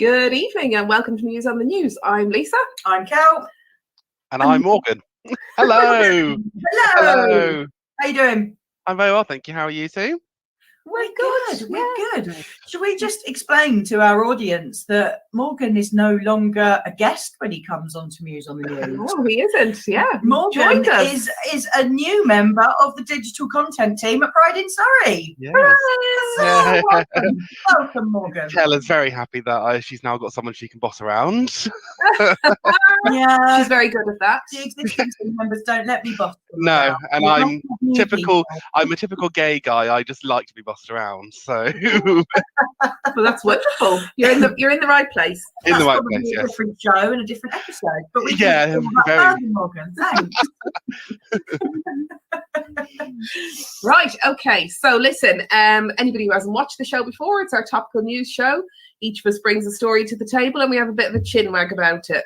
Good evening and welcome to Muse on the News. I'm Lisa. I'm Kel. And I'm Morgan. Hello. Hello. How you doing? I'm very well, thank you. How are you too? We're good. We're good. Should we just explain to our audience that Morgan is no longer a guest when he comes on to Muse on the News? Oh, he isn't. Yeah, Morgan is a new member of the digital content team at Pride in Surrey. Yes. So welcome, Morgan. Kel is very happy that she's now got someone she can boss around. Yeah, she's very good at that. The existing team members don't let me boss them No, around. and I'm typical. I'm a typical gay guy. I just like to be bossed around. So well, that's wonderful. You're in the right place. In the right probably place, a yes. different show and a different episode. But we Yeah, can talk very. about Morgan. Thanks. Right. Okay. So listen. Anybody who hasn't watched the show before, it's our topical news show. Each of us brings a story to the table and we have a bit of a chinwag about it.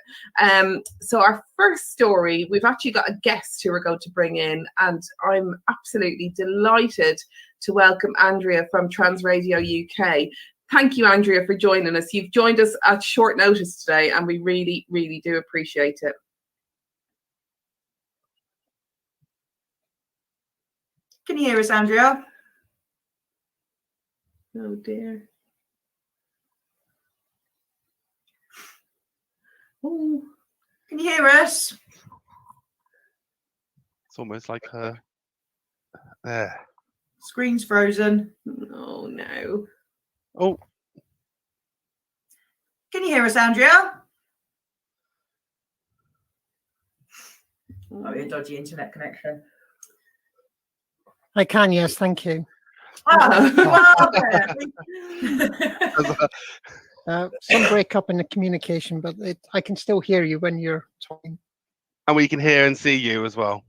So our first story, we've actually got a guest who we're going to bring in, and I'm absolutely delighted to welcome Andrea from Trans Radio UK. Thank you, Andrea, for joining us. You've joined us at short notice today and we really, really do appreciate it. Can you hear us, Andrea? Oh dear. Ooh. Can you hear us? It's almost like her. There. Screen's frozen. Oh no. Oh. Can you hear us, Andrea? Oh, your dodgy internet connection. I can, yes, thank you. Some break up in the communication, but I can still hear you when you're talking. And we can hear and see you as well.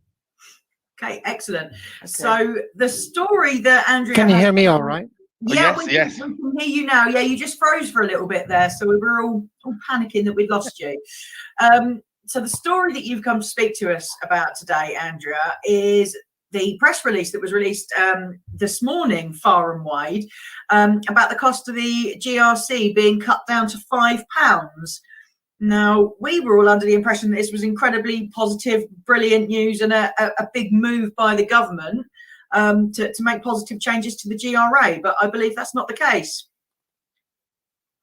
Okay, excellent. Okay. So the story that Andrea... Can you hear me all right? Yeah, yes. We can hear you now. Yeah, you just froze for a little bit there, so we were all panicking that we'd lost you. So the story that you've come to speak to us about today, Andrea, is the press release that was released this morning, far and wide, about the cost of the GRC being cut down to £5. Now, we were all under the impression that this was incredibly positive, brilliant news and a big move by the government to make positive changes to the GRA, but I believe that's not the case.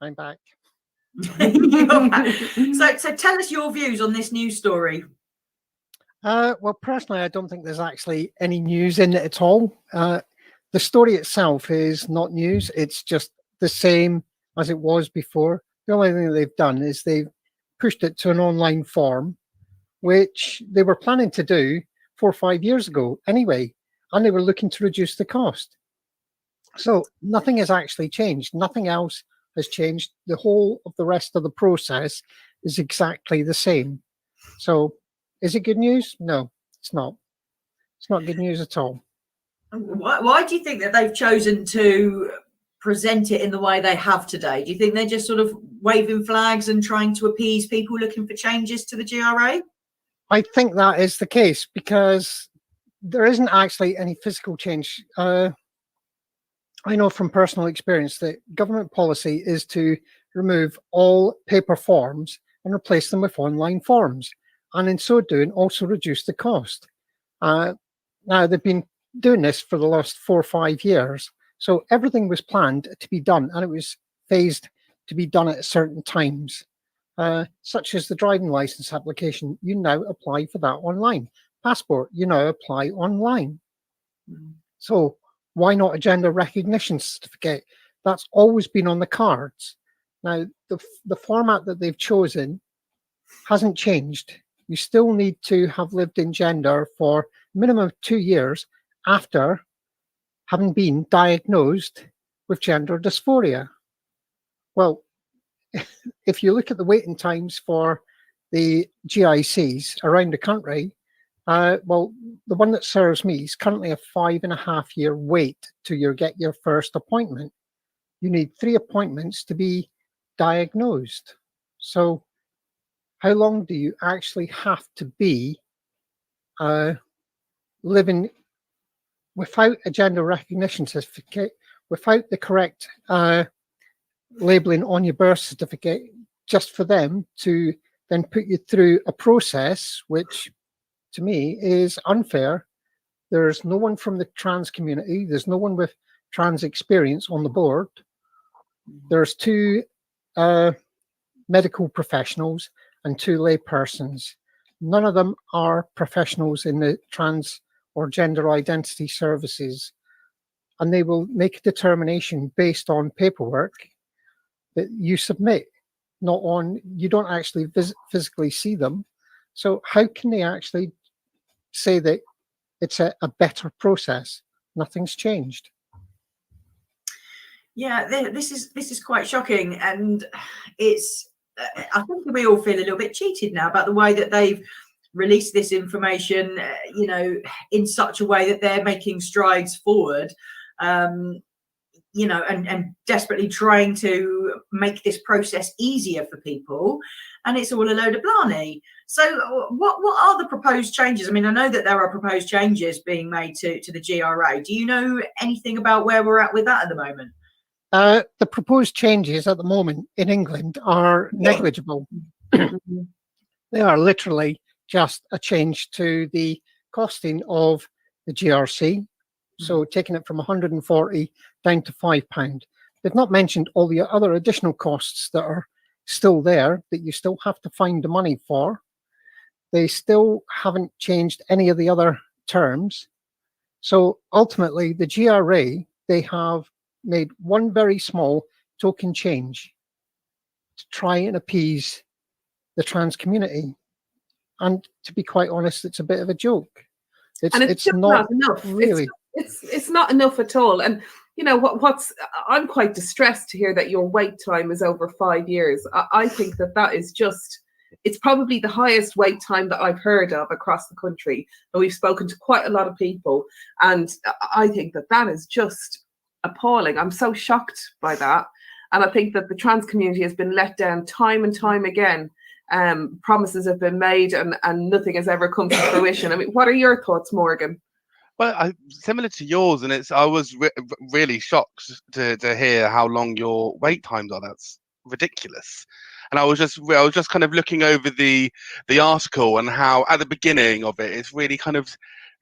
I'm back. You're back. So tell us your views on this news story. Well, personally, I don't think there's actually any news in it at all. The story itself is not news. It's just the same as it was before. The only thing that they've done is they've pushed it to an online form, which they were planning to do 4 or 5 years ago anyway, and they were looking to reduce the cost. So nothing has actually changed. Nothing else has changed. The whole of the rest of the process is exactly the same. So is it good news? No, it's not. It's not good news at all. Why do you think that they've chosen to present it in the way they have today? Do you think they're just sort of waving flags and trying to appease people looking for changes to the GRA? I think that is the case because there isn't actually any physical change. I know from personal experience that government policy is to remove all paper forms and replace them with online forms, and in so doing also reduce the cost. Now they've been doing this for the last 4 or 5 years, so everything was planned to be done and it was phased to be done at certain times, such as the driving license application. You now apply for that online. Passport, you now apply online. So why not a gender recognition certificate? That's always been on the cards. Now the format that they've chosen hasn't changed. You still need to have lived in gender for a minimum of 2 years after having been diagnosed with gender dysphoria. Well, if you look at the waiting times for the GICs around the country, well, the one that serves me is currently a 5.5 year wait to get your first appointment. You need 3 appointments to be diagnosed. So how long do you actually have to be living without a gender recognition certificate, without the correct labeling on your birth certificate just for them to then put you through a process which to me is unfair. There's no one from the trans community, there's no one with trans experience on the board. There's 2 medical professionals and 2 lay persons. None of them are professionals in the trans or gender identity services, and they will make a determination based on paperwork that you submit, not on, you don't actually physically see them. So how can they actually say that it's a better process? Nothing's changed. Yeah, this is quite shocking, and it's I think we all feel a little bit cheated now about the way that they've released this information, in such a way that they're making strides forward, and desperately trying to make this process easier for people, and it's all a load of blarney. So what are the proposed changes? I mean, I know that there are proposed changes being made to the GRA. Do you know anything about where we're at with that at the moment? The proposed changes at the moment in England are negligible. They are literally just a change to the costing of the GRC. So taking it from 140 down to £5. They've not mentioned all the other additional costs that are still there that you still have to find the money for. They still haven't changed any of the other terms. So ultimately, the GRA, they have made one very small token change to try and appease the trans community. And to be quite honest, it's a bit of a joke. It's not enough. Really. It's not enough at all. And I'm quite distressed to hear that your wait time is over 5 years. I think that is just, it's probably the highest wait time that I've heard of across the country. And we've spoken to quite a lot of people. And I think that is just appalling. I'm so shocked by that. And I think that the trans community has been let down time and time again. Promises have been made and nothing has ever come to fruition. I mean, what are your thoughts, Morgan? Well, similar to yours, and I was really shocked to hear how long your wait times are. That's ridiculous. And I was just kind of looking over the article and how at the beginning of it, it's really kind of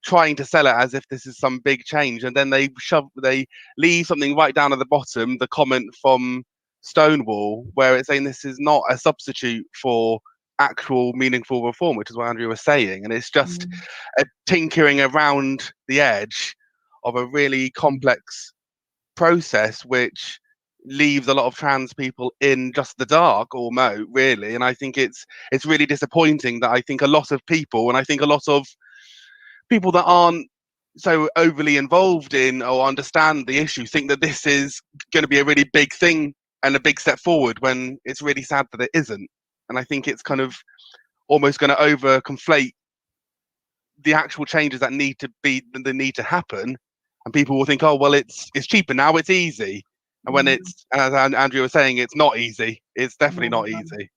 trying to sell it as if this is some big change, and then they leave something right down at the bottom, the comment from Stonewall, where it's saying this is not a substitute for actual meaningful reform, which is what Andrea was saying, and it's just a tinkering around the edge of a really complex process which leaves a lot of trans people in just the dark almost, really. And I think it's really disappointing that I think a lot of people, and I think a lot of people that aren't so overly involved in or understand the issue, think that this is going to be a really big thing and a big step forward, when it's really sad that it isn't. And I think it's kind of almost going to over conflate the actual changes that need to happen, and people will think, oh well, it's cheaper now, it's easy. And when it's, as Andrea was saying, it's not easy. It's definitely not easy.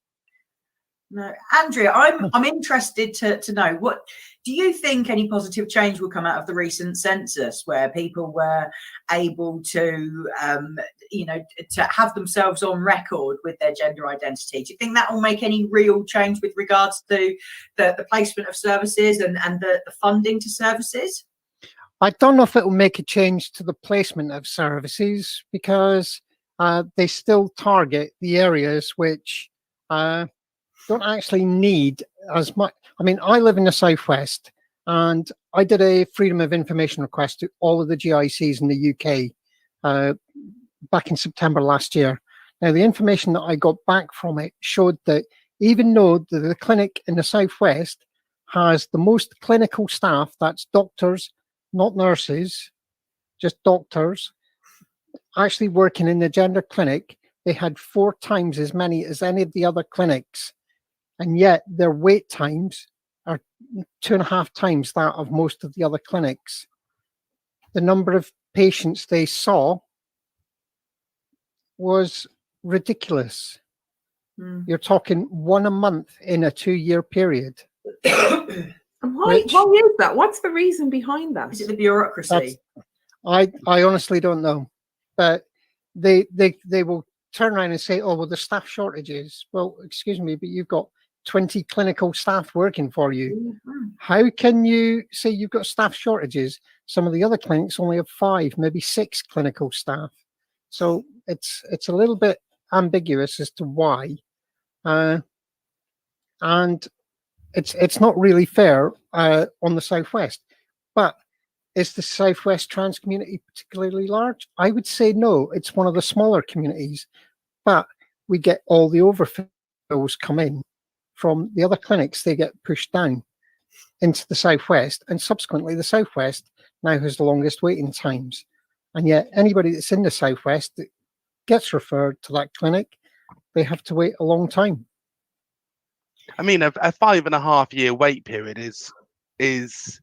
No, Andrea, I'm interested to know, what do you think any positive change will come out of the recent census, where people were able to to have themselves on record with their gender identity? Do you think that will make any real change with regards to the placement of services and the funding to services? I don't know if it will make a change to the placement of services, because they still target the areas which don't actually need as much. I mean, I live in the Southwest, and I did a Freedom of Information request to all of the GICs in the UK back in September last year. Now, the information that I got back from it showed that even though the clinic in the Southwest has the most clinical staff, that's doctors, not nurses, just doctors, actually working in the gender clinic, they had 4 times as many as any of the other clinics. And yet their wait times are 2.5 times that of most of the other clinics. The number of patients they saw was ridiculous. You're talking 1 a month in a 2-year period. And why is that? What's the reason behind that? Is it the bureaucracy? I honestly don't know, but they will turn around and say, oh, well, the staff shortages. Well, excuse me, but you've got 20 clinical staff working for you. How can you say you've got staff shortages? Some of the other clinics only have 5, maybe 6 clinical staff. So it's a little bit ambiguous as to why. And it's not really fair on the Southwest. But is the Southwest trans community particularly large? I would say no. It's one of the smaller communities, but we get all the overfills come in from the other clinics. They get pushed down into the Southwest, and subsequently the Southwest now has the longest waiting times. And yet anybody that's in the Southwest that gets referred to that clinic, they have to wait a long time. I mean, a 5.5-year wait period is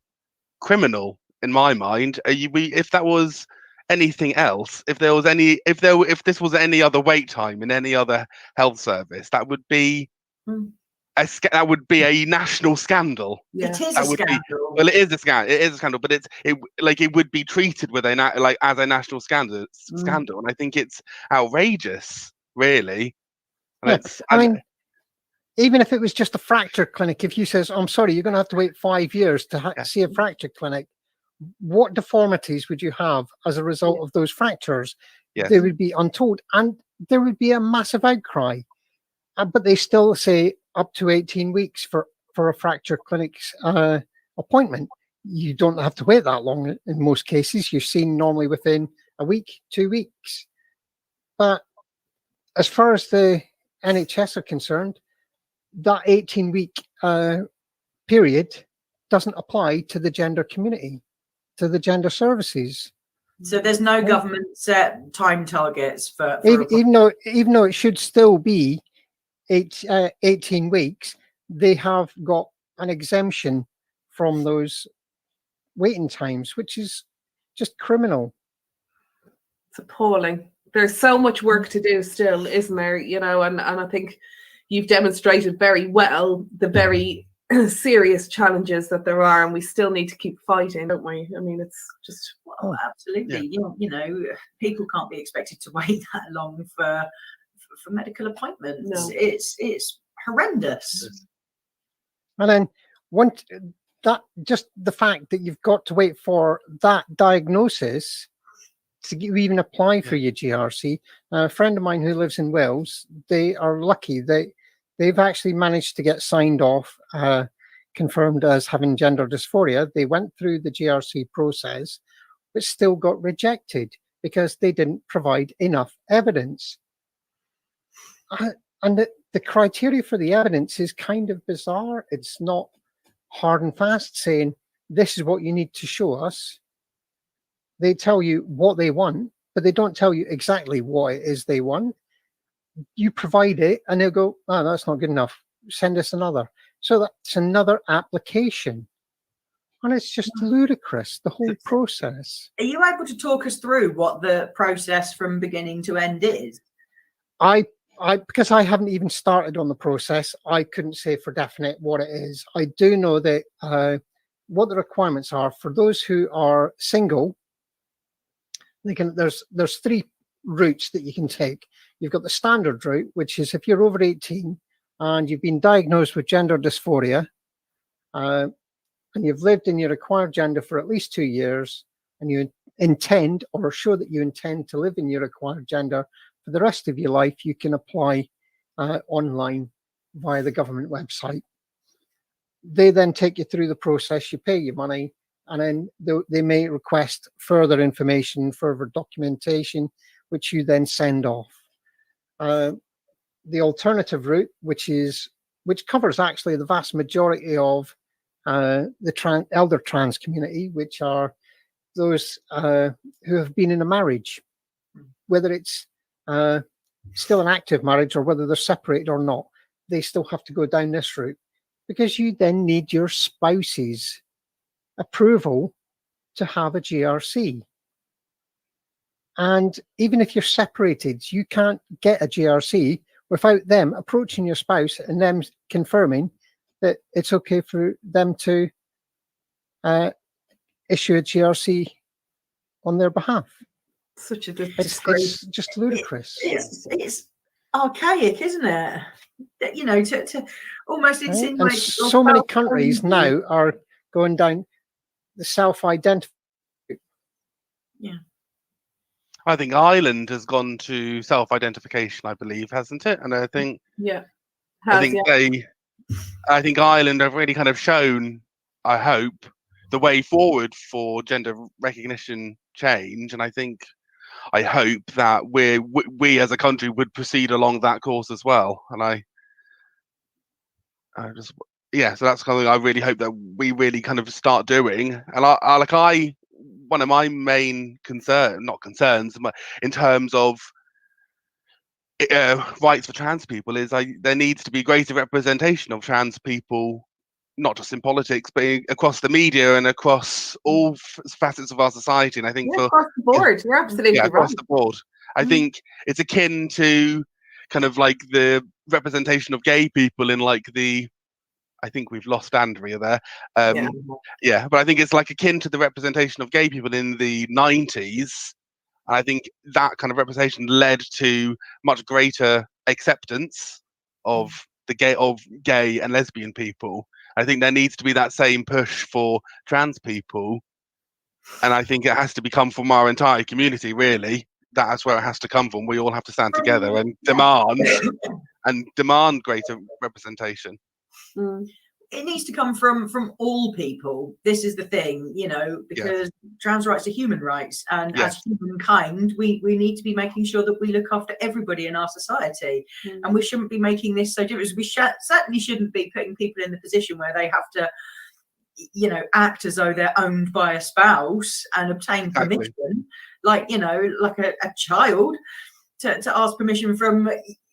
criminal in my mind. If that was anything else, if this was any other wait time in any other health service, that would be a national scandal. Yeah. It is a scandal. Well, it is a scandal. It is a scandal, but it would be treated with as a national scandal. And I think it's outrageous, really. And I mean, even if it was just a fracture clinic, if you says, I'm sorry, you're going to have to wait 5 years to see a fracture clinic, what deformities would you have as a result of those fractures? Yes. They would be untold, and there would be a massive outcry. But they still say up to 18 weeks for a fracture clinic's appointment. You don't have to wait that long in most cases. You're seen normally within a week, 2 weeks. But as far as the NHS are concerned, that 18-week period doesn't apply to the gender community, to the gender services. So there's no government set time targets for even though it should still be 18 weeks, they have got an exemption from those waiting times, which is just criminal. It's appalling. There's so much work to do still, isn't there? You know, and I think you've demonstrated very well the very serious challenges that there are, and we still need to keep fighting, don't we? I mean, it's just absolutely. Yeah. You know, people can't be expected to wait that long for medical appointments. No. It's horrendous. And then just the fact that you've got to wait for that diagnosis to even apply for your GRC. A friend of mine who lives in Wales, they are lucky. They've actually managed to get signed off, confirmed as having gender dysphoria. They went through the GRC process, but still got rejected because they didn't provide enough evidence. And the criteria for the evidence is kind of bizarre. It's not hard and fast saying, this is what you need to show us. They tell you what they want, but they don't tell you exactly what it is they want. You provide it and they'll go, oh, that's not good enough. Send us another. So that's another application. And it's just ludicrous, the whole process. Are you able to talk us through what the process from beginning to end is? Because I haven't even started on the process, I couldn't say for definite what it is. I do know that what the requirements are for those who are single. There's 3 routes that you can take. You've got the standard route, which is if you're over 18 and you've been diagnosed with gender dysphoria, and you've lived in your acquired gender for at least 2 years, and you intend or show that you intend to live in your acquired gender for the rest of your life, you can apply online via the government website. They then take you through the process, you pay your money, and then they may request further information, further documentation, which you then send off. The alternative route, which covers actually the vast majority of the elder trans community, which are those who have been in a marriage, whether it's still an active marriage or whether they're separated or not, they still have to go down this route, because you then need your spouse's approval to have a GRC. And even if you're separated, you can't get a GRC without them approaching your spouse and them confirming that it's okay for them to issue a GRC on their behalf. Such a It's disgrace. just ludicrous. It's archaic, isn't it? You know, to almost Right? insinuate. And so many countries now are going down the self-identify. Yeah. I think Ireland has gone to self-identification, I believe, hasn't it? And I think I think Ireland have really kind of shown, I hope, the way forward for gender recognition change. And I hope that we as a country would proceed along that course as well. And I just, yeah, so that's kind of, I really hope that we really kind of start doing. And one of my main not concerns, but in terms of rights for trans people is there needs to be greater representation of trans people, not just in politics, but across the media and across all facets of our society. And I think across the board, you're absolutely right. Across the board. I think it's akin to kind of like the representation of gay people in like I think we've lost Andrea there. But I think it's like akin to the representation of gay people in the 90s. I think that kind of representation led to much greater acceptance of gay and lesbian people. I think there needs to be that same push for trans people, and I think it has to come from our entire community. Really, that's where it has to come from. We all have to stand together and demand greater representation. It needs to come from all people. This is the thing, you know, because trans rights are human rights, and as humankind, we need to be making sure that we look after everybody in our society, and we shouldn't be making this so different. We certainly shouldn't be putting people in the position where they have to, you know, act as though they're owned by a spouse and obtain permission, like, you know, like a child to ask permission from,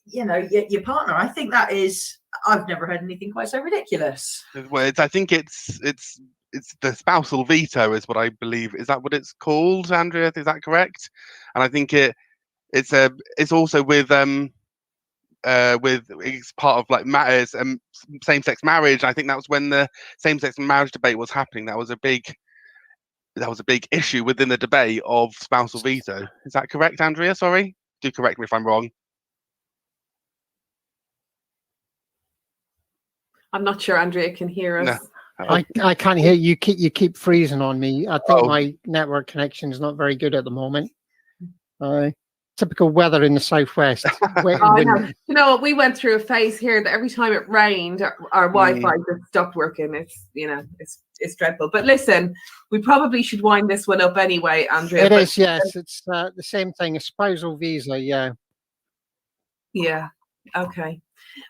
you know, your partner. I think that is, I've never heard anything quite so ridiculous. Well, I think it's the spousal veto is what I believe. Is that what it's called, Andrea? Is that correct? And I think it's also with it's part of like matters same-sex marriage. I think that was when the same-sex marriage debate was happening. That was a big issue within the debate of spousal veto. Is that correct, Andrea? Sorry, do correct me if I'm wrong. I'm not sure Andrea can hear us. No. I can't hear you. You keep freezing on me. I think my network connection is not very good at the moment. Typical weather in the southwest. You know, we went through a phase here that every time it rained, our Wi-Fi just stopped working. It's, you know, it's dreadful. But listen, we probably should wind this one up anyway, Andrea. It is, yes. It's the same thing. A spousal visa, yeah. Yeah. Okay.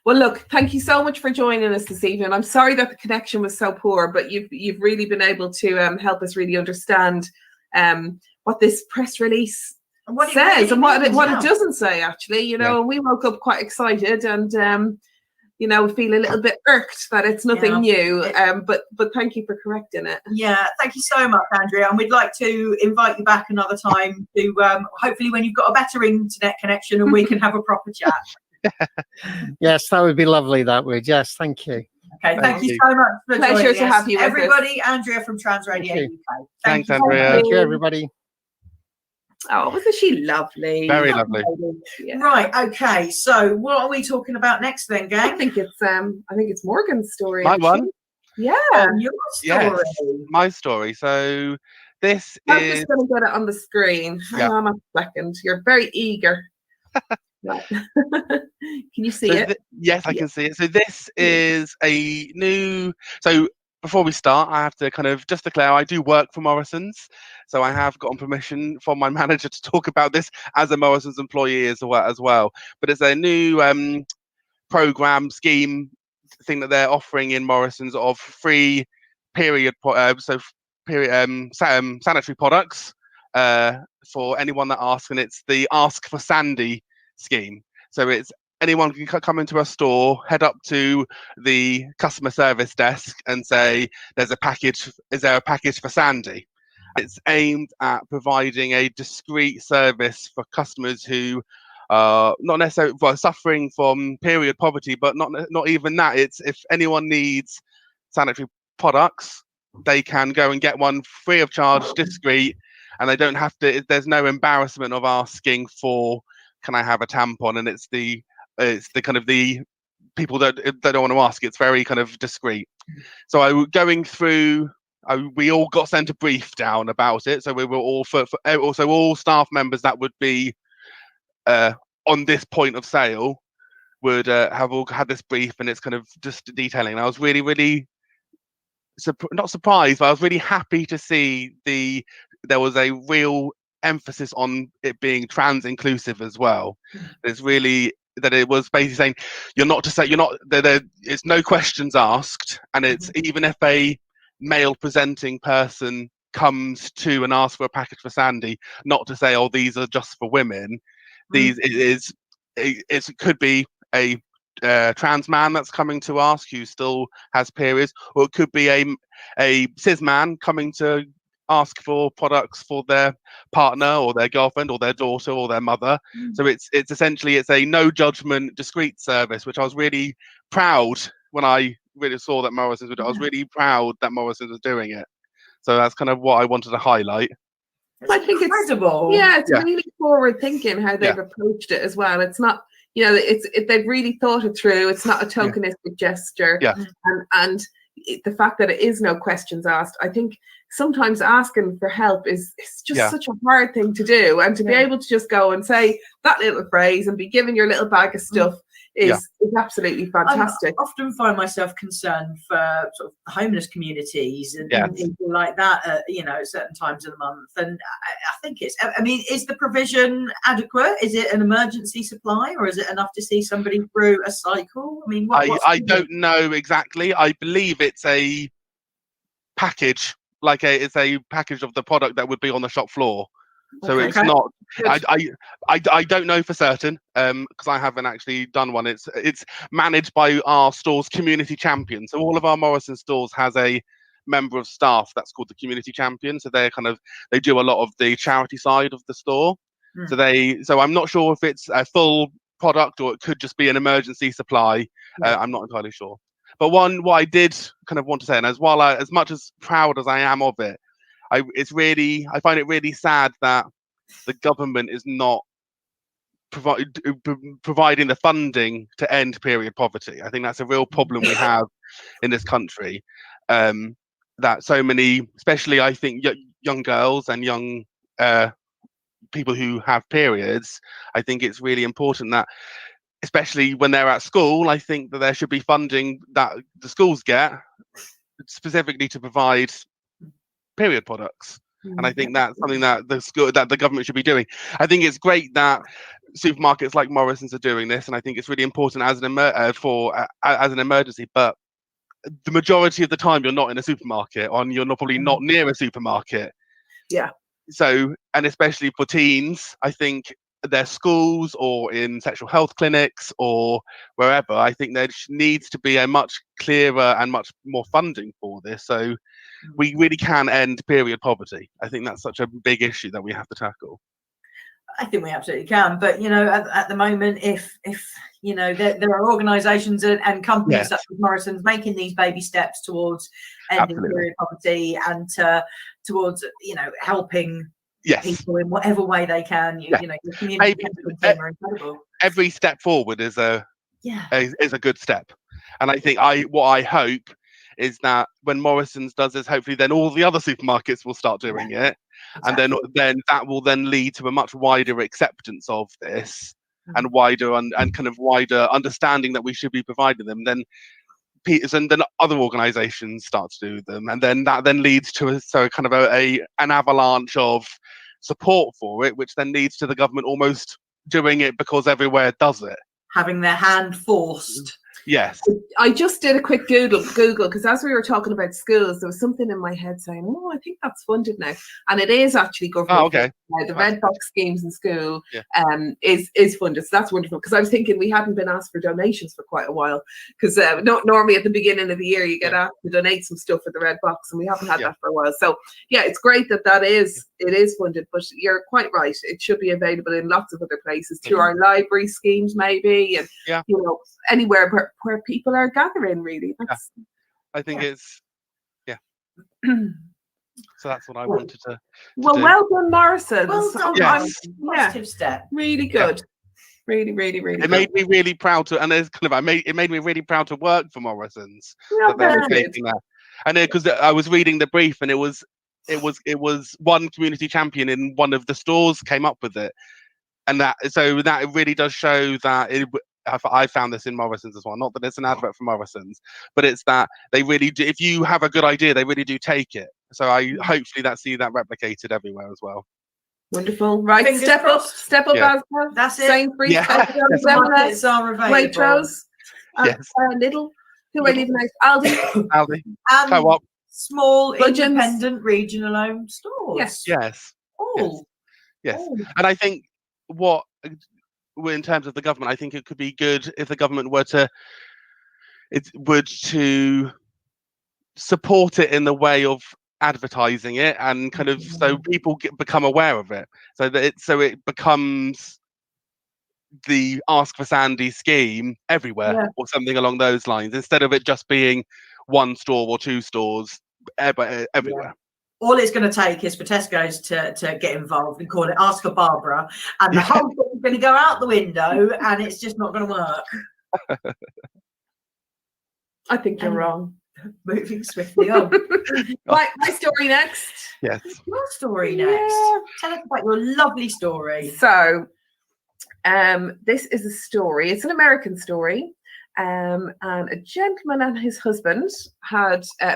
Well, look, thank you so much for joining us this evening. I'm sorry that the connection was so poor, but you've really been able to help us really understand what this press release says and what it doesn't say, actually. You know, we woke up quite excited and you know, feel a little bit irked that it's nothing new. But thank you for correcting it. Yeah, thank you so much, Andrea. And we'd like to invite you back another time to hopefully when you've got a better internet connection and we can have a proper chat. Yes, that would be lovely. That would. Yes, thank you. Okay, thank you so much for pleasure to have you with everybody. Andrea from Trans Radio UK. Thanks, Andrea. Thank you, everybody. Oh, wasn't she lovely? Very lovely. Yeah. Right. Okay. So, what are we talking about next, then, gang? I think it's Morgan's story. My one. Yeah. Your story. Yes, my story. So this I'm just going to get it on the screen. Hang on a second. You're very eager. Can you see it? Yes, I can see it. So this is a new. So before we start, I have to kind of just declare I do work for Morrison's. So I have gotten permission from my manager to talk about this as a Morrison's employee as well. But it's a new program scheme thing that they're offering in Morrison's of free sanitary products for anyone that asks, and it's the Ask for Sandy scheme. So it's anyone can come into a store, head up to the customer service desk and say, is there a package for Sandy? It's aimed at providing a discreet service for customers who are not necessarily suffering from period poverty, but not even that. It's if anyone needs sanitary products, they can go and get one free of charge, discreet, and they don't have to. There's no embarrassment of asking for, can I have a tampon? And it's the kind of the people that don't want to ask. It's very kind of discreet. So I was going through. We all got sent a brief down about it. So we were all also all staff members that would be on this point of sale would have all had this brief, and it's kind of just detailing. And I was really not surprised, but I was really happy to see there was a real emphasis on it being trans inclusive as well. It's really that it was basically saying it's no questions asked, and it's even if a male presenting person comes to and asks for a package for Sandy, not to say, oh, these are just for women. It could be a trans man that's coming to ask who still has periods, or it could be a cis man coming to ask for products for their partner or their girlfriend or their daughter or their mother. So it's essentially a no judgment discreet service, which I was really proud when I really saw that Morrison's would do. I was really proud that Morrison's was doing it. So that's kind of what I wanted to highlight. I think incredible. It's really forward thinking how they've approached it as well. It's not, they've really thought it through. It's not a tokenistic gesture. And the fact that it is no questions asked, I think sometimes asking for help is just such a hard thing to do. And to be able to just go and say that little phrase and be given your little bag of stuff is absolutely fantastic. I often find myself concerned for sort of homeless communities and people like that, at certain times of the month. And I think is the provision adequate? Is it an emergency supply, or is it enough to see somebody through a cycle? I mean, I don't know exactly. I believe it's a package, it's a package of the product that would be on the shop floor. So it's not. I don't know for certain because I haven't actually done one. It's managed by our store's community champion. So all of our Morrison stores has a member of staff that's called the community champion. So they do a lot of the charity side of the store. So I'm not sure if it's a full product or it could just be an emergency supply. I'm not entirely sure. But what I did kind of want to say, and as much as proud as I am of it, I find it really sad that the government is not providing the funding to end period poverty. I think that's a real problem we have in this country. That so many, especially I think young girls and young people who have periods, I think it's really important that, especially when they're at school, I think that there should be funding that the schools get specifically to provide period products. And I think that's something that the government should be doing. I think it's great that supermarkets like Morrison's are doing this, and I think it's really important as an emergency. But the majority of the time, you're not in a supermarket, or you're probably not near a supermarket. So, and especially for teens, I think their schools or in sexual health clinics or wherever, I think there needs to be a much clearer and much more funding for this. So we really can end period poverty. I think that's such a big issue that we have to tackle. I think we absolutely can, but at the moment, if there are organisations and companies such as Morrison's making these baby steps towards ending period poverty and towards helping people in whatever way they can. Your community team are incredible. Every step forward is a good step, and I think what I hope is that when Morrison's does this, hopefully then all the other supermarkets will start doing it. Exactly. And then that will then lead to a much wider acceptance of this and wider and kind of wider understanding that we should be providing them. Then other organisations start to do them, and then that then leads to an avalanche of support for it, which then leads to the government almost doing it because everywhere does it, having their hand forced. Yes. I just did a quick Google because as we were talking about schools, there was something in my head saying, "Oh, I think that's funded now," and it is actually government. Oh, okay. The red box schemes in school is funded, so that's wonderful. Because I was thinking we hadn't been asked for donations for quite a while. Because not normally at the beginning of the year you get asked to donate some stuff for the red box, and we haven't had that for a while. So it's great that it is funded. But you're quite right; it should be available in lots of other places through our library schemes, maybe, and anywhere where people are gathering. Really, I think it's So that's what I wanted to Well, do. well done, Morrisons. Well done. Yes. Positive step. Really good. Really, really, really It good. made me really proud to, and it's kind of, it made me really proud to work for Morrisons. Yeah, That they were very good. taking that. And because I was reading the brief, and it was one community champion in one of the stores came up with it, and that really does show that I found this in Morrisons as well. Not that it's an advert for Morrisons, but it's that they really do. If you have a good idea, they really do take it. So I hopefully see that replicated everywhere as well. Wonderful. Right, Fingers step crossed. up, Yeah. Asda. That's it. Sainsbury's, Yeah. Tesco's, Markets are available. Waitrose, Yes. Lidl. Who are leaving out? Aldi. Aldi. And Co-op. small, Budgeons. independent, regional-owned stores. Yes. Yes. All. Yes. All. And I think in terms of the government, I think it could be good if the government were to support it in the way of advertising it, and kind of so people become aware of it, so that it becomes the Ask for Sandy scheme everywhere, or something along those lines, instead of it just being one store or two stores everywhere. Yeah. All it's going to take is for Tesco's to get involved and call it Ask for Barbara, and the whole thing's going to go out the window, and it's just not going to work. I think you're wrong. Moving swiftly on. Right, my story next. Yes. Your story next. Yeah. Tell us about your lovely story. So, this is a story. It's an American story. And a gentleman and his husband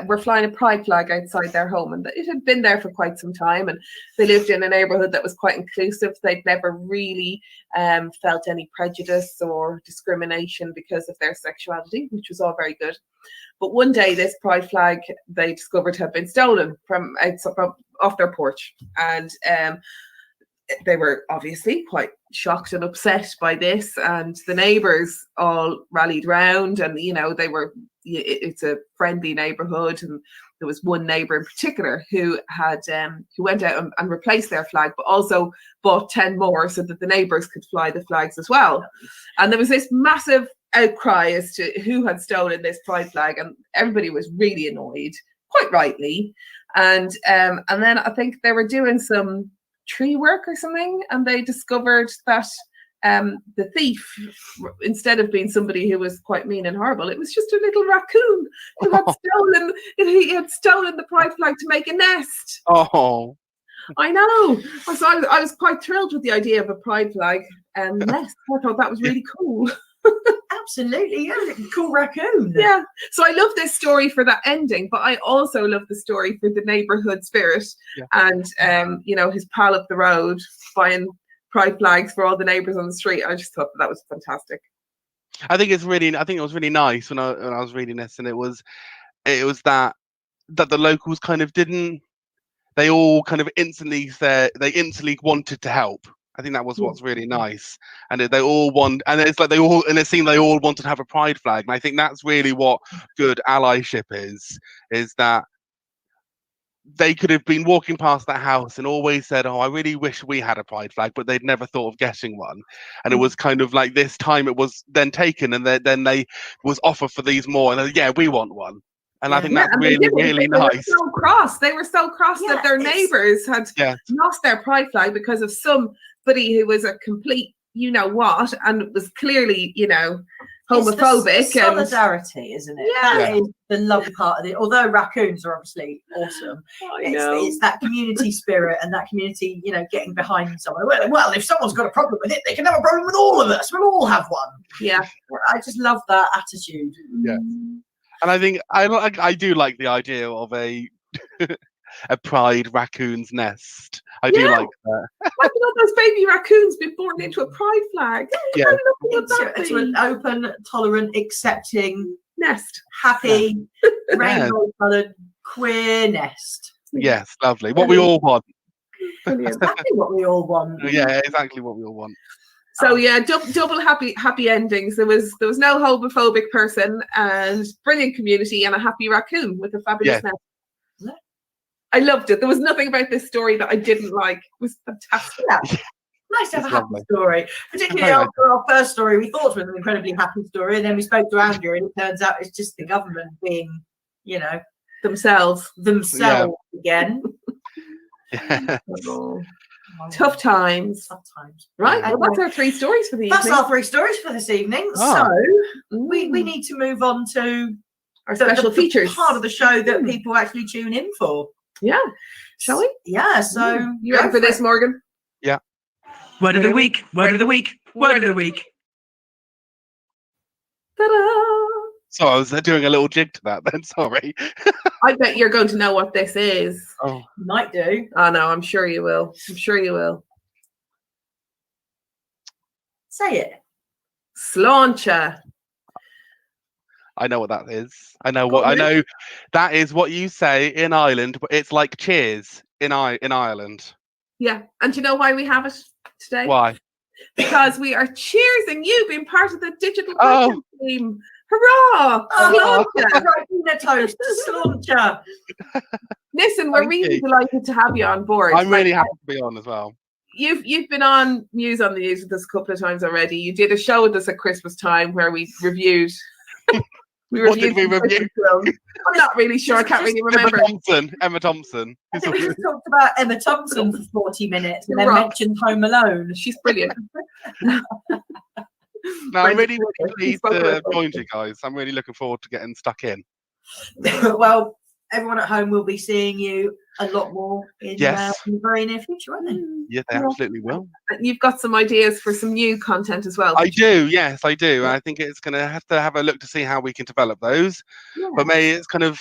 were flying a pride flag outside their home, and it had been there for quite some time, and they lived in a neighborhood that was quite inclusive. They'd never really felt any prejudice or discrimination because of their sexuality, which was all very good. But one day this pride flag they discovered had been stolen from off their porch, and they were obviously quite shocked and upset by this, and the neighbors all rallied round, and it's a friendly neighborhood, and there was one neighbor in particular who went out and replaced their flag, but also bought 10 more so that the neighbors could fly the flags as well. And there was this massive outcry as to who had stolen this pride flag, and everybody was really annoyed, quite rightly. And then I think they were doing some tree work or something, and they discovered that the thief, instead of being somebody who was quite mean and horrible, it was just a little raccoon who had stolen the pride flag to make a nest. Oh, I know. So I was quite thrilled with the idea of a pride flag nest. I thought that was really cool. Absolutely, yeah, cool raccoon. Yeah. So I love this story for that ending, but I also love the story for the neighborhood spirit, and his pal up the road buying pride flags for all the neighbors on the street. I just thought that was fantastic. I think it was really nice when I was reading this, and it was that the locals kind of didn't. They all kind of instantly wanted to help. I think that was what's really nice, and it seemed they all wanted to have a pride flag, and I think that's really what good allyship is that they could have been walking past that house and always said, "Oh, I really wish we had a pride flag," but they'd never thought of getting one, and it was kind of like this time it was then taken, and then they was offered for these more, and we want one. And I think that's really, really nice. They were so cross that their neighbours had lost their pride flag because of somebody who was a complete, and was clearly, homophobic. It's solidarity, isn't it? Yeah. That is the lovely part of it. Although raccoons are obviously awesome, it's that community spirit and that community, getting behind someone. Well, if someone's got a problem with it, they can have a problem with all of us. We'll all have one. Yeah. I just love that attitude. Yeah. And I think I do like the idea of a pride raccoon's nest. I do like that. Like those baby raccoons being born into a pride flag. Yeah. It's an open, tolerant, accepting nest. Happy, rainbow-coloured, queer nest. Yes, lovely. What we all want. Exactly what we all want. Yeah, exactly what we all want. So double happy endings. There was no homophobic person, and brilliant community, and a happy raccoon with a fabulous nest. Yeah. I loved it. There was nothing about this story that I didn't like. It was fantastic. Yeah. Nice to have a happy story. Particularly after our first story, we thought it was an incredibly happy story, and then we spoke to Andrea, and it turns out it's just the government being, themselves again. Yes. Oh, tough times. Tough times. Right. And Well, that's our 3 stories for the that's evening. our 3 stories for this evening. Ah. So we need to move on to our special features. part of the show that people actually tune in for. Yeah. Shall we? Yeah. So You ready for this, Morgan? Yeah. Word of the week. Word of the week. Word of the week. Ta-da! So I was doing a little jig to that then. Sorry. I bet you're going to know what this is. Oh, You might do. Oh no, I'm sure you will. I'm sure you will. Say it. Sláinte. I know what that is. I know Go what on, I then. know. That is what you say in Ireland, but it's like cheers in Ireland. Yeah. And do you know why we have it today? Why? Because we are cheersing you being part of the digital Oh. content team. Hurrah! Oh, Sláinte. right, toast, Sláinte. Listen, we're Thank really you. delighted to have you on board. I'm really Like, happy to be on as well. You've been on Muse on the News with us a couple of times already. You did a show with us at Christmas time where we reviewed. What did we some review? Christmas films. I'm not really sure. I can't really remember. Emma Thompson. I think we just talked about Emma Thompson for 40 minutes and then Right. mentioned Home Alone. She's brilliant. No, I'm really, really She's pleased spoken to with have joined you guys. I'm really looking forward to getting stuck in. Well, everyone at home will be seeing you a lot more in Yes. the very near future, won't they? Yeah, they absolutely will. You've got some ideas for some new content as well. I do, yes, I do. And I think it's going to have a look to see how we can develop those. Yeah. But maybe it's kind of,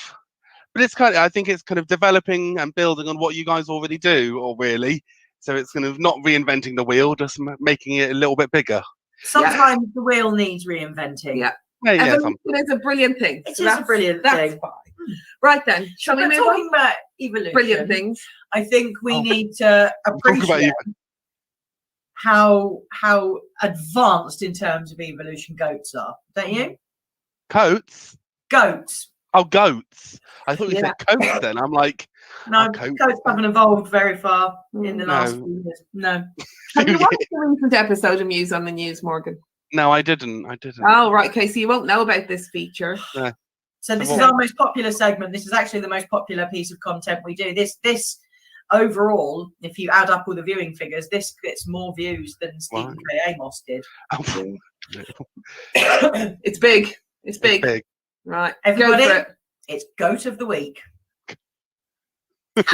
I think it's kind of developing and building on what you guys already do, or really. So it's kind of not reinventing the wheel, just making it a little bit bigger. Sometimes the wheel needs reinventing. Yeah. Yeah, yeah. Evolution is a brilliant thing. It So is a brilliant thing. That's fine. Right then, shall we But move talking on? about evolution, Brilliant things. I think we Oh. need to Talk about appreciate how advanced in terms of evolution goats are, don't you? coats. Goats. Oh, goats. I thought you Yeah. said coats then. I'm like, No, goats. goats haven't evolved very far in the No. last few years. No. Have you watched the recent episode of Muse on the News, Morgan? no, I didn't. Oh, right. Okay, so you won't know about this feature. So this Okay. is our most popular segment. This is actually the most popular piece of content we do. This overall, if you add up all the viewing figures, this gets more views than Stephen K. Amos did. Oh, It's big. It's big. big. Right. Everybody? Go for it. It's Goat of the Week. And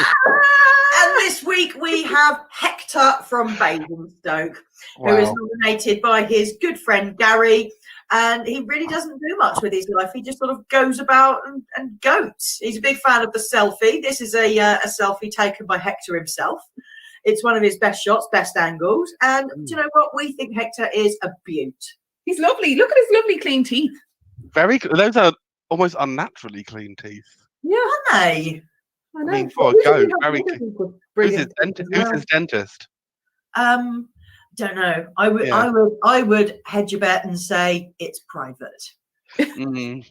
this week we have Hector from Basingstoke, who is Wow. nominated by his good friend Gary. And he really doesn't do much with his life. He just sort of goes about and goats. He's a big fan of the selfie. This is a selfie taken by Hector himself. It's one of his best shots, best angles. And do you know what? We think Hector is a beaut. He's lovely. Look at his lovely clean teeth. Those are almost unnaturally clean teeth. Yeah, Aren't they? I know. mean, for a Usually goat, we have very other clean. people with Who's brilliant his, teeth as who's well. his dentist? Don't know. I would Yeah. I would hedge a bet and say it's private. Mm.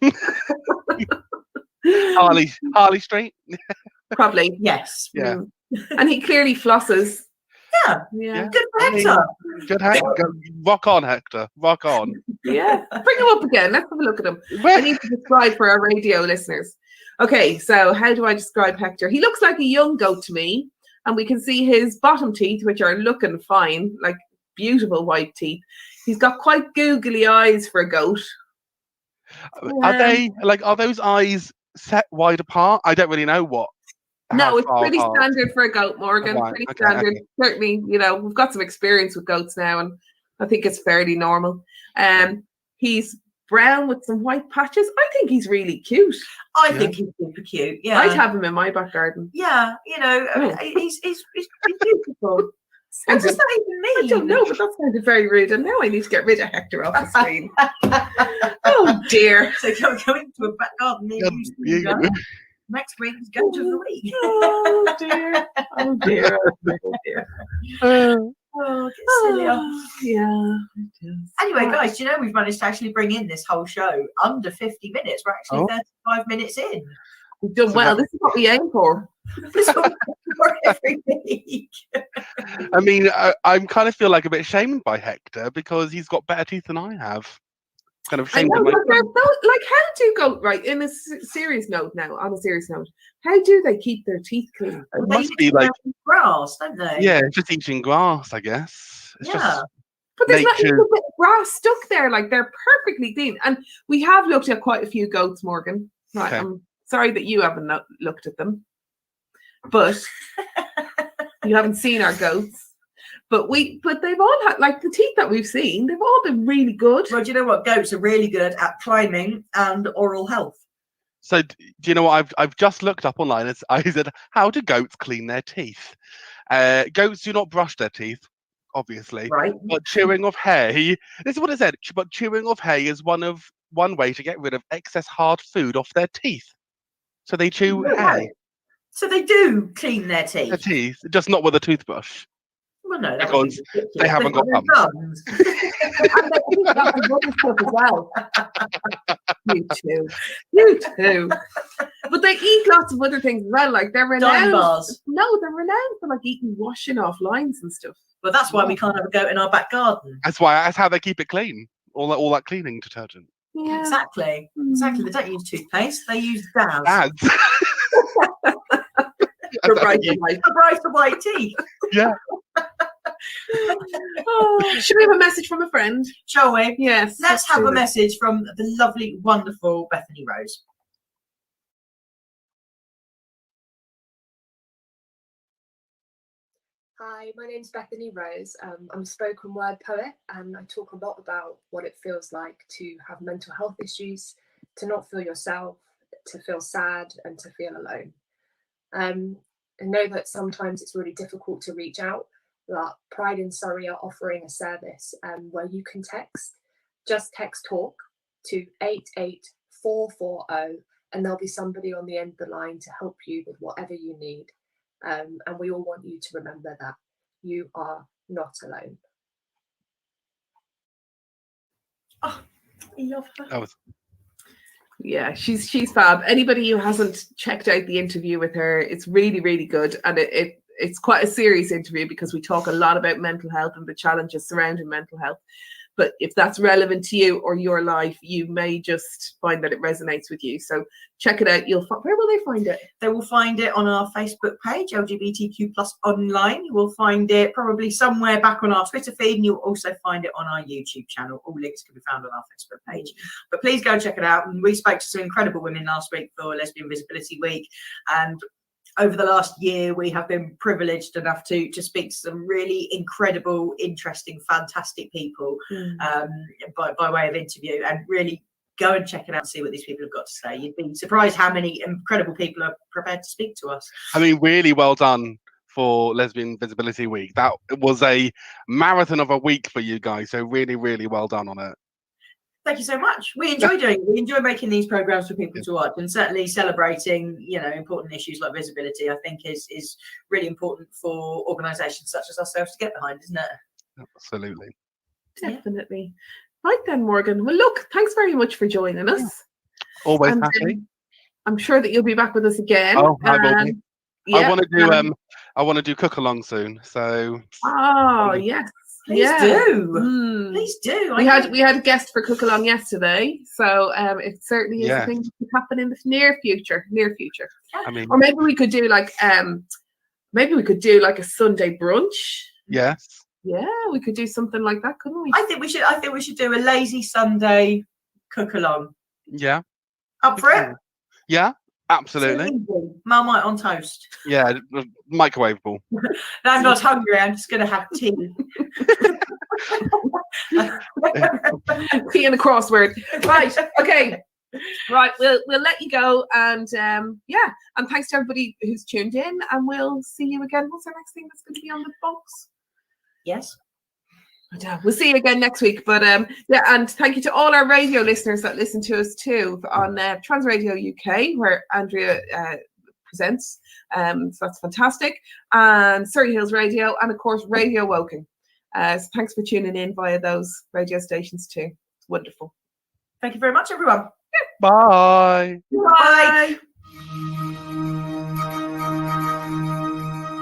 Harley Street. Probably. Yes. Yeah. Mm. And he clearly flosses. Yeah. Yeah. Good for I mean, Hector. Good Hector. Rock on, Hector. Rock on. Yeah. Bring him up again. Let's have a look at him. I need to describe for our radio listeners. Okay, so how do I describe Hector? He looks like a young goat to me, and we can see his bottom teeth, which are looking fine, like beautiful white teeth. He's got quite googly eyes for a goat. Are those eyes set wide apart? I don't really know what. No, how it's far pretty apart. standard for a goat, Morgan. Right, Pretty okay, standard. okay. Certainly, we've got some experience with goats now, and I think it's fairly normal. He's brown with some white patches. I think he's really cute. I Yeah. think he's super cute. Yeah. I'd have him in my back garden. Yeah, Oh. he's beautiful. What does that even I mean? don't know, but that sounded very rude, and now I need to get rid of Hector off the screen. Oh dear. So going to a back garden near God, you, you- Stephen. Next week's Goat of the Week. Oh dear. Oh dear. Oh dear. Oh, get sillier. Yeah. Anyway, guys, do you know we've managed to actually bring in this whole show under 50 minutes? We're actually 35 minutes in. We've done So well. that- This is what we aim for. This is what we for every week. I mean, I'm kind of feel like a bit shamed by Hector because he's got better teeth than I have. kind of I ashamed know, of but myself. they're like, how do goat, right, in a serious note now, on a serious note, how do they keep their teeth clean? It They must be like, grass, don't they? yeah, just eating grass, I guess. It's Yeah. just But there's not even nature. a bit of grass stuck there, like they're perfectly clean. And we have looked at quite a few goats, Morgan. Right, Okay. I'm sorry that you haven't looked at them, but you haven't seen our goats. But they've all had, like, the teeth that we've seen, they've all been really good. Well, do you know what? Goats are really good at climbing and oral health. So do you know what I've just looked up online? I said, how do goats clean their teeth? Goats do not brush their teeth, obviously. Right. But chewing of hay, this is what it said. But chewing of hay is one way to get rid of excess hard food off their teeth. So they chew Right. hay. So they do clean their teeth. Their teeth, just not with a toothbrush. Well, no, that would be Because ridiculous. they haven't got They've thumbs. And they eat lots of other stuff as well. You too. But they eat lots of other things as well. Like they're Dime renowned. bars. No, they're renowned for like eating washing off lines and stuff. Well, that's why we can't have a goat in our back garden. That's how they keep it clean. All that cleaning detergent. Yeah. Exactly. Exactly. They don't use toothpaste. They use Daz. Ads. For bright and white. For bright and white teeth. Yeah. Oh, should we have a message from a friend? Shall we? Yes. Let's have do a it. message from the lovely, wonderful Bethany Rose. Hi, my name's Bethany Rose. I'm a spoken word poet and I talk a lot about what it feels like to have mental health issues, to not feel yourself, to feel sad and to feel alone. I know that sometimes it's really difficult to reach out, but Pride in Surrey are offering a service where you can just text talk to 88440 and there'll be somebody on the end of the line to help you with whatever you need. And we all want you to remember that you are not alone. Oh, I love her. That was Yeah, she's fab. Anybody who hasn't checked out the interview with her, it's really, really good. And it's quite a serious interview because we talk a lot about mental health and the challenges surrounding mental health. But if that's relevant to you or your life, you may just find that it resonates with you. So check it out. Where will they find it? They will find it on our Facebook page, LGBTQ+ online. You will find it probably somewhere back on our Twitter feed, and you'll also find it on our YouTube channel. All links can be found on our Facebook page. But please go and check it out. And we spoke to some incredible women last week for Lesbian Visibility Week, and over the last year, we have been privileged enough to speak to some really incredible, interesting, fantastic people by way of interview, and really go and check it out and see what these people have got to say. You'd be surprised how many incredible people are prepared to speak to us. I mean, really well done for Lesbian Visibility Week. That was a marathon of a week for you guys. So really, really well done on it. Thank you so much. We enjoy doing it. We enjoy making these programs for people to watch, and certainly celebrating, important issues like visibility, I think is really important for organisations such as ourselves to get behind, isn't it? Absolutely. Definitely. Right then, Morgan. Well, look, thanks very much for joining us. Always And, happy. I'm sure that you'll be back with us again. Oh, I will be. Yeah, I want to do cook along soon. So. Oh yes. Please do. Please do. We had a guest for cook along yesterday, so it certainly is a thing that could happen in the near future. I mean, or maybe we could do like a Sunday brunch. Yes. Yeah, we could do something like that, couldn't we? I think we should do a lazy Sunday cook along. Yeah. Up for it? Yeah, absolutely. Marmite on toast. Yeah, microwavable. No, I'm not hungry. I'm just going to have tea. Tea and a crossword. Right. Okay. Right. We'll let you go, and and thanks to everybody who's tuned in, and we'll see you again. What's our next thing that's going to be on the box? Yes. We'll see you again next week. But and thank you to all our radio listeners that listen to us too on Trans Radio UK, where Andrea presents. So that's fantastic. And Surrey Hills Radio, and of course Radio Woking. So thanks for tuning in via those radio stations too. It's wonderful. Thank you very much, everyone. Bye. Bye.